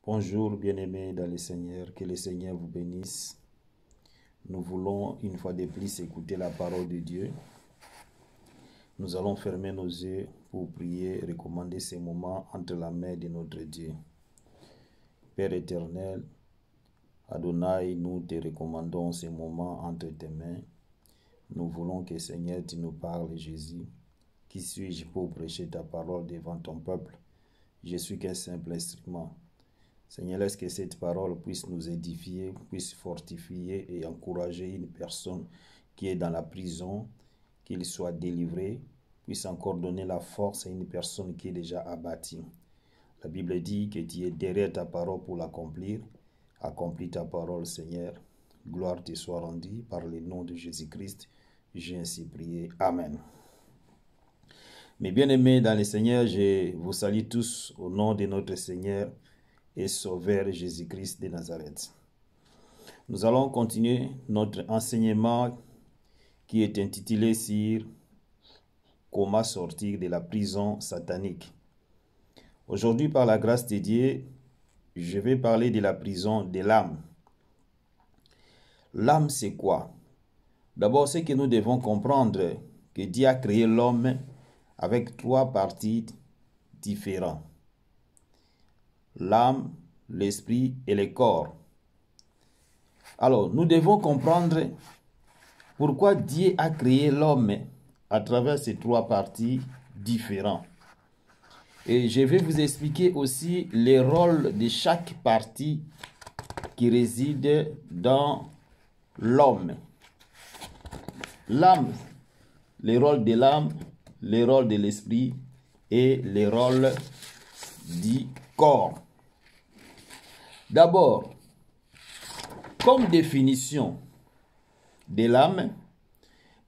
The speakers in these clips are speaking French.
Bonjour bien-aimés dans le Seigneur, que le Seigneur vous bénisse. Nous voulons une fois de plus écouter la parole de Dieu. Nous allons fermer nos yeux pour prier et recommander ces moments entre la main de notre Dieu. Père éternel, Adonai, nous te recommandons ces moments entre tes mains. Nous voulons que Seigneur, tu nous parles, Jésus. Qui suis-je pour prêcher ta parole devant ton peuple? Je suis qu'un simple instrument. Seigneur, laisse que cette parole puisse nous édifier, puisse fortifier et encourager une personne qui est dans la prison, qu'il soit délivré, puisse encore donner la force à une personne qui est déjà abattue. La Bible dit que tu es derrière ta parole pour l'accomplir. Accomplis ta parole, Seigneur. Gloire te soit rendue par le nom de Jésus-Christ. J'ai ainsi prié. Amen. Mes bien-aimés dans le Seigneur, je vous salue tous au nom de notre Seigneur et Sauveur Jésus-Christ de Nazareth. Nous allons continuer notre enseignement qui est intitulé sur comment sortir de la prison satanique. Aujourd'hui, par la grâce de Dieu, je vais parler de la prison de l'âme. L'âme, c'est quoi? D'abord, c'est que nous devons comprendre que Dieu a créé l'homme avec trois parties différentes. L'âme, l'esprit et le corps. Alors, nous devons comprendre pourquoi Dieu a créé l'homme à travers ces trois parties différentes. Et je vais vous expliquer aussi les rôles de chaque partie qui réside dans l'homme. L'âme, les rôles de l'âme, les rôles de l'esprit et les rôles du corps. D'abord, comme définition de l'âme,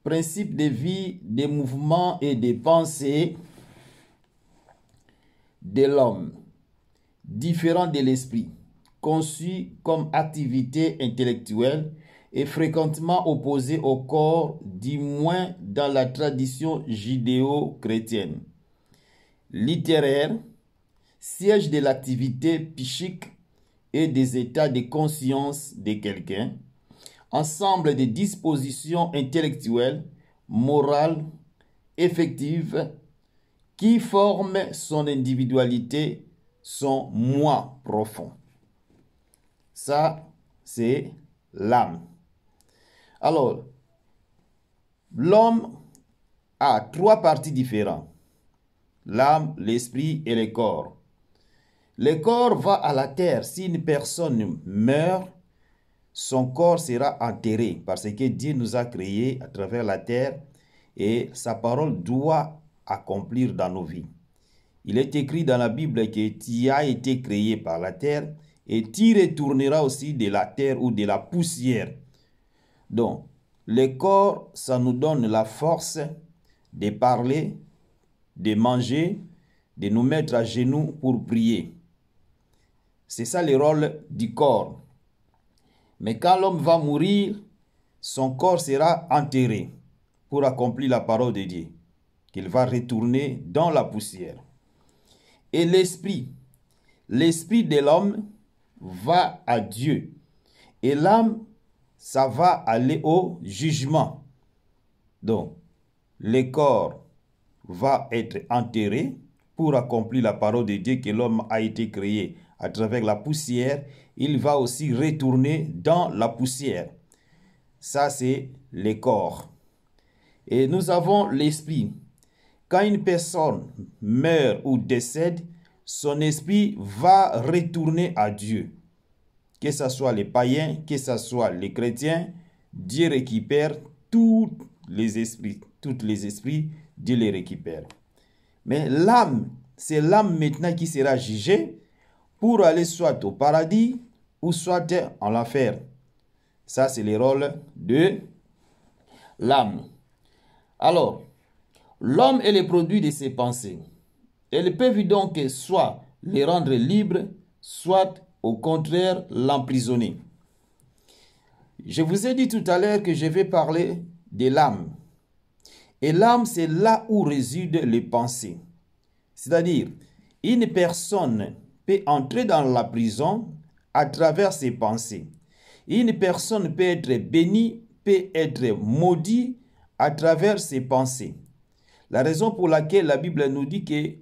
principe de vie, des mouvements et des pensées de l'homme, différent de l'esprit, conçu comme activité intellectuelle et fréquemment opposé au corps, du moins dans la tradition judéo-chrétienne. Littéraire, siège de l'activité psychique et des états de conscience de quelqu'un, ensemble de dispositions intellectuelles, morales, effectives, qui forment son individualité, son moi profond. Ça, c'est l'âme. Alors, l'homme a trois parties différentes. L'âme, l'esprit et le corps. Le corps va à la terre. Si une personne meurt, son corps sera enterré parce que Dieu nous a créés à travers la terre et sa parole doit accomplir dans nos vies. Il est écrit dans la Bible que tu as été créé par la terre et tu retourneras aussi de la terre ou de la poussière. Donc, le corps, ça nous donne la force de parler, de manger, de nous mettre à genoux pour prier. C'est ça le rôle du corps. Mais quand l'homme va mourir, son corps sera enterré pour accomplir la parole de Dieu, qu'il va retourner dans la poussière. Et l'esprit de l'homme va à Dieu. Et l'âme, ça va aller au jugement. Donc, le corps va être enterré pour accomplir la parole de Dieu que l'homme a été créé à travers la poussière. Il va aussi retourner dans la poussière. Ça, c'est le corps. Et nous avons l'esprit. Quand une personne meurt ou décède, son esprit va retourner à Dieu. Que ce soit les païens, que ce soit les chrétiens, Dieu récupère tous les esprits. Dieu les récupère. Mais l'âme, c'est l'âme maintenant qui sera jugée pour aller soit au paradis ou soit en l'enfer. Ça, c'est le rôle de l'âme. Alors, l'homme est le produit de ses pensées. Elles peuvent donc soit les rendre libres, soit au contraire l'emprisonner. Je vous ai dit tout à l'heure que je vais parler de l'âme. Et l'âme, c'est là où résident les pensées. C'est-à-dire, une personne peut entrer dans la prison à travers ses pensées. Une personne peut être bénie, peut être maudite à travers ses pensées. La raison pour laquelle la Bible nous dit que,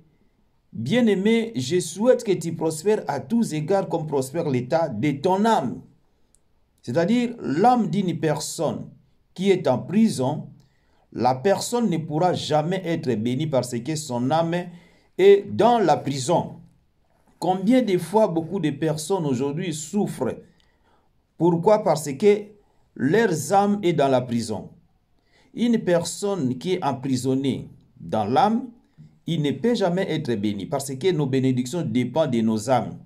bien-aimé, je souhaite que tu prospères à tous égards comme prospère l'état de ton âme. C'est-à-dire l'âme d'une personne qui est en prison, la personne ne pourra jamais être bénie parce que son âme est dans la prison. Combien de fois beaucoup de personnes aujourd'hui souffrent? Pourquoi? Parce que leur âme est dans la prison. Une personne qui est emprisonnée dans l'âme, il ne peut jamais être béni parce que nos bénédictions dépendent de nos âmes.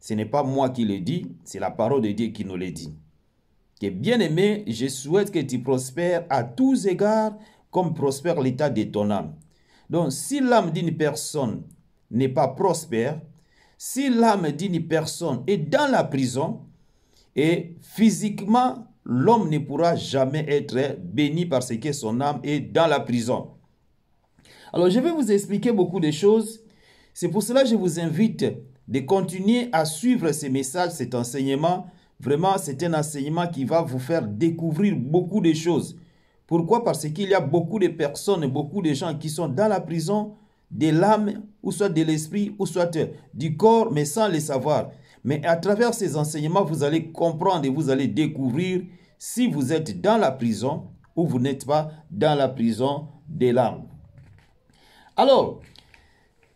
Ce n'est pas moi qui le dis, c'est la parole de Dieu qui nous le dit. Que bien-aimé, je souhaite que tu prospères à tous égards comme prospère l'état de ton âme. Donc, si l'âme d'une personne n'est pas prospère, si l'âme d'une personne est dans la prison, et physiquement, l'homme ne pourra jamais être béni parce que son âme est dans la prison. Alors, je vais vous expliquer beaucoup de choses. C'est pour cela que je vous invite de continuer à suivre ces messages, cet enseignement. Vraiment, c'est un enseignement qui va vous faire découvrir beaucoup de choses. Pourquoi? Parce qu'il y a beaucoup de personnes, beaucoup de gens qui sont dans la prison de l'âme, ou soit de l'esprit, ou soit du corps, mais sans le savoir. Mais à travers ces enseignements, vous allez comprendre et vous allez découvrir si vous êtes dans la prison ou vous n'êtes pas dans la prison de l'âme. Alors,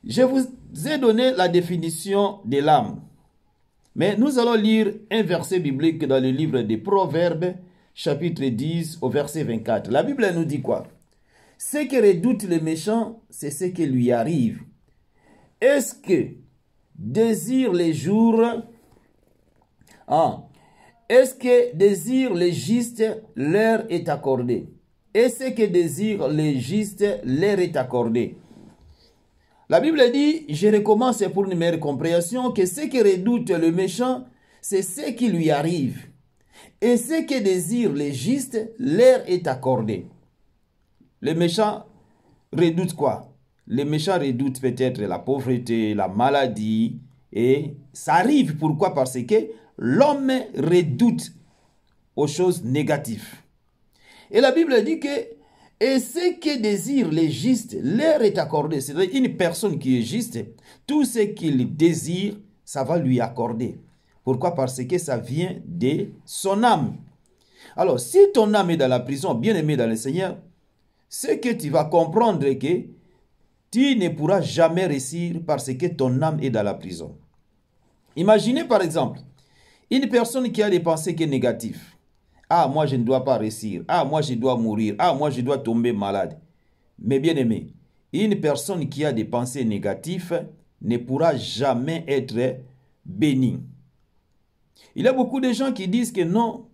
je vous ai donné la définition de l'âme. Mais nous allons lire un verset biblique dans le livre des Proverbes, chapitre 10, au verset 24. La Bible nous dit quoi? Ce que redoute le méchant, c'est ce qui lui arrive. Est-ce que désire les jours? Est-ce que désire les justes, leur est accordé? Est-ce que désire les justes, leur est accordé? La Bible dit, je recommence pour une meilleure compréhension, que ce que redoute le méchant, c'est ce qui lui arrive. Et ce que désire les justes, leur est accordé. Les méchants redoutent quoi? Les méchants redoutent peut-être la pauvreté, la maladie. Et ça arrive. Pourquoi? Parce que l'homme redoute aux choses négatives. Et la Bible dit que et ce que désirent les justes, leur est accordé. C'est-à-dire une personne qui est juste, tout ce qu'il désire, ça va lui accorder. Pourquoi? Parce que ça vient de son âme. Alors, si ton âme est dans la prison, bien-aimé dans le Seigneur, c'est que tu vas comprendre que tu ne pourras jamais réussir parce que ton âme est dans la prison. Imaginez par exemple, une personne qui a des pensées qui sont négatives. Ah, moi je ne dois pas réussir. Ah, moi je dois mourir. Ah, moi je dois tomber malade. Mais bien aimé, une personne qui a des pensées négatives ne pourra jamais être bénie. Il y a beaucoup de gens qui disent que non,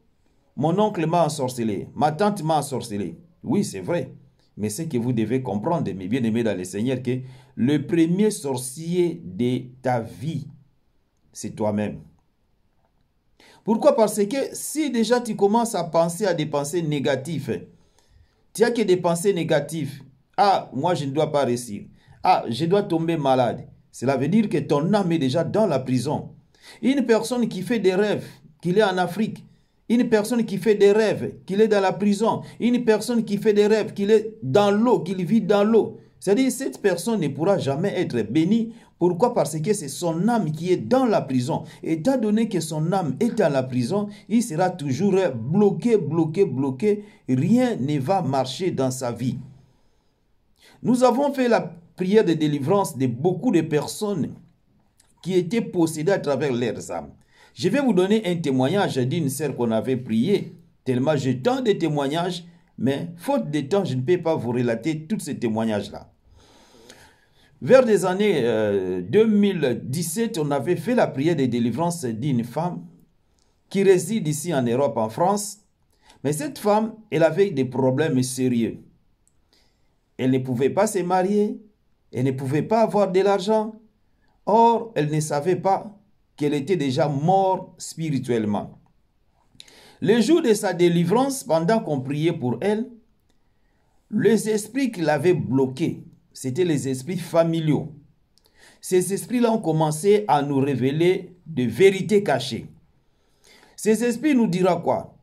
mon oncle m'a ensorcelé, ma tante m'a ensorcelé. Oui, c'est vrai. Mais ce que vous devez comprendre, mes bien-aimés dans le Seigneur, que le premier sorcier de ta vie, c'est toi-même. Pourquoi? Parce que si déjà tu commences à penser à des pensées négatives, tu as que des pensées négatives. Ah, moi je ne dois pas réussir. Ah, je dois tomber malade. Cela veut dire que ton âme est déjà dans la prison. Une personne qui fait des rêves, qu'il est en Afrique. Une personne qui fait des rêves, qu'il est dans la prison. Une personne qui fait des rêves, qu'il est dans l'eau, qu'il vit dans l'eau. C'est-à-dire cette personne ne pourra jamais être bénie. Pourquoi? Parce que c'est son âme qui est dans la prison. Étant donné que son âme est dans la prison, il sera toujours bloqué, bloqué, bloqué. Rien ne va marcher dans sa vie. Nous avons fait la prière de délivrance de beaucoup de personnes qui étaient possédées à travers leurs âmes. Je vais vous donner un témoignage d'une sœur qu'on avait priée. Tellement j'ai tant de témoignages, mais faute de temps, je ne peux pas vous relater tous ces témoignages-là. Vers les années 2017, on avait fait la prière de délivrance d'une femme qui réside ici en Europe, en France. Mais cette femme, elle avait des problèmes sérieux. Elle ne pouvait pas se marier, elle ne pouvait pas avoir de l'argent. Or, elle ne savait pas qu'elle était déjà morte spirituellement. Le jour de sa délivrance, pendant qu'on priait pour elle, les esprits qui l'avaient bloquée, c'était les esprits familiaux. ces esprits-là ont commencé à nous révéler de vérités cachées. Ces esprits nous diront quoi?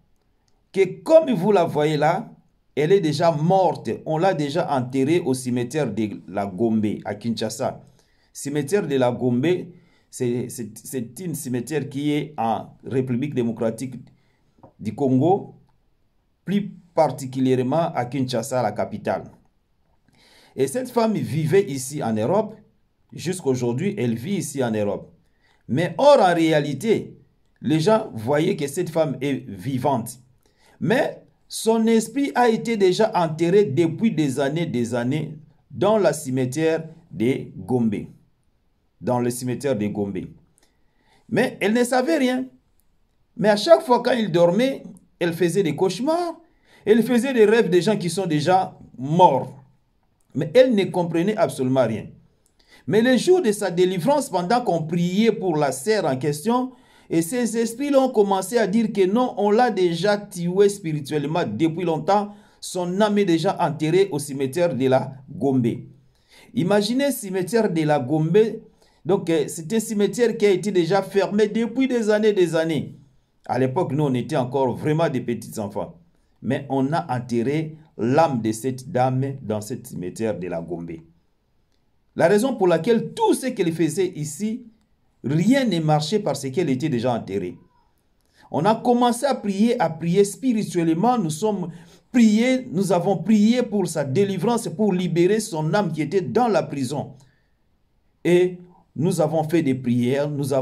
Que comme vous la voyez là, elle est déjà morte. On l'a déjà enterrée au cimetière de la Gombe, à Kinshasa. Cimetière de la Gombe, c'est une cimetière qui est en République démocratique du Congo, plus particulièrement à Kinshasa, la capitale. Et cette femme vivait ici en Europe. Jusqu'à aujourd'hui, elle vit ici en Europe. Mais or, en réalité, les gens voyaient que cette femme est vivante. Mais son esprit a été déjà enterré depuis des années dans le cimetière de Gombe. Dans le cimetière de Gombe. Mais elle ne savait rien. Mais à chaque fois quand il dormait, elle faisait des cauchemars. Elle faisait des rêves de gens qui sont déjà morts. Mais elle ne comprenait absolument rien. Mais le jour de sa délivrance, pendant qu'on priait pour la sœur en question, et ces esprits-là ont commencé à dire que non, on l'a déjà tué spirituellement depuis longtemps. Son âme est déjà enterrée au cimetière de la Gombe. Imaginez le cimetière de la Gombe. Donc, c'est un cimetière qui a été déjà fermé depuis des années. À l'époque, nous, on était encore vraiment des petits enfants. Mais on a enterré l'âme de cette dame dans ce cimetière de la Gombe. La raison pour laquelle tout ce qu'elle faisait ici, rien ne marchait parce qu'elle était déjà enterrée. On a commencé à prier spirituellement. Nous avons prié pour sa délivrance, pour libérer son âme qui était dans la prison. Et nous avons fait des prières, nous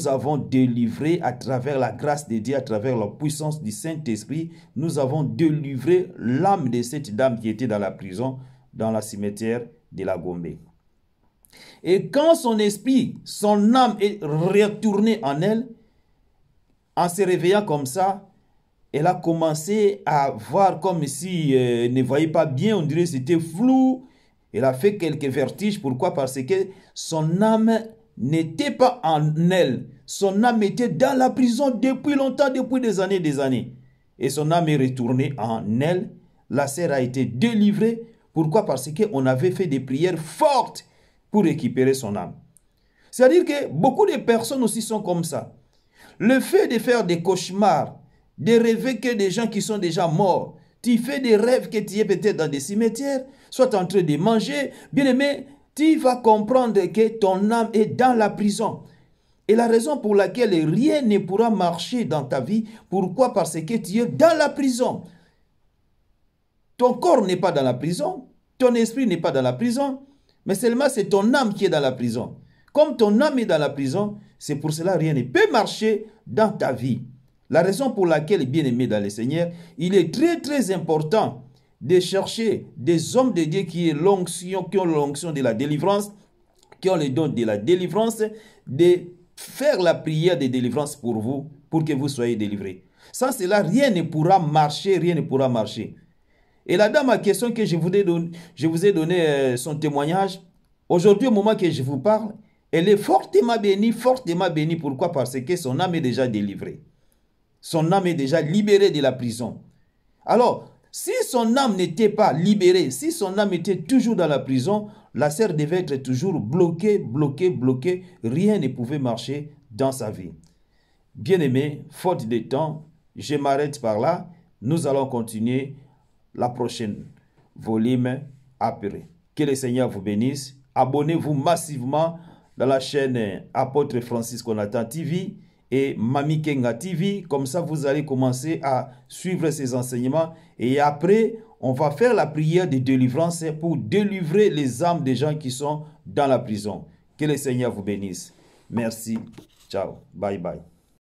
avons délivré à travers la grâce de Dieu, à travers la puissance du Saint-Esprit, nous avons délivré l'âme de cette dame qui était dans la prison, dans le cimetière de la Gombe. Et quand son esprit, son âme est retournée en elle, en se réveillant comme ça, elle a commencé à voir comme si elle ne voyait pas bien, on dirait que c'était flou. Elle a fait quelques vertiges. Pourquoi? Parce que son âme n'était pas en elle. Son âme était dans la prison depuis longtemps, depuis des années. Et son âme est retournée en elle. La sœur a été délivrée. Pourquoi? Parce qu'on avait fait des prières fortes pour récupérer son âme. C'est-à-dire que beaucoup de personnes aussi sont comme ça. Le fait de faire des cauchemars, de rêver que des gens qui sont déjà morts, tu fais des rêves que tu es peut-être dans des cimetières, soit en train de manger, bien aimé, tu vas comprendre que ton âme est dans la prison. Et la raison pour laquelle rien ne pourra marcher dans ta vie, pourquoi? Parce que tu es dans la prison. Ton corps n'est pas dans la prison, ton esprit n'est pas dans la prison, mais seulement c'est ton âme qui est dans la prison. Comme ton âme est dans la prison, c'est pour cela que rien ne peut marcher dans ta vie. La raison pour laquelle, bien aimé dans le Seigneur, il est très important de chercher des hommes de Dieu qui ont l'onction de la délivrance, qui ont le don de la délivrance, de faire la prière de délivrance pour vous, pour que vous soyez délivrés. Sans cela, rien ne pourra marcher, Et la dame à question que je vous ai donné son témoignage, aujourd'hui au moment que je vous parle, elle est fortement bénie. Pourquoi? Parce que son âme est déjà délivrée. Son âme est déjà libérée de la prison. Alors, si son âme n'était pas libérée, si son âme était toujours dans la prison, la sœur devait être toujours bloquée. Rien ne pouvait marcher dans sa vie. Bien-aimé, faute de temps, je m'arrête par là. Nous allons continuer la prochaine volume après. Que le Seigneur vous bénisse. Abonnez-vous massivement dans la chaîne Apôtre Francis Konatan TV et Mami Kenga TV. Comme ça, vous allez commencer à suivre ces enseignements. Et après, on va faire la prière de délivrance pour délivrer les âmes des gens qui sont dans la prison. Que le Seigneur vous bénisse. Merci. Ciao. Bye bye.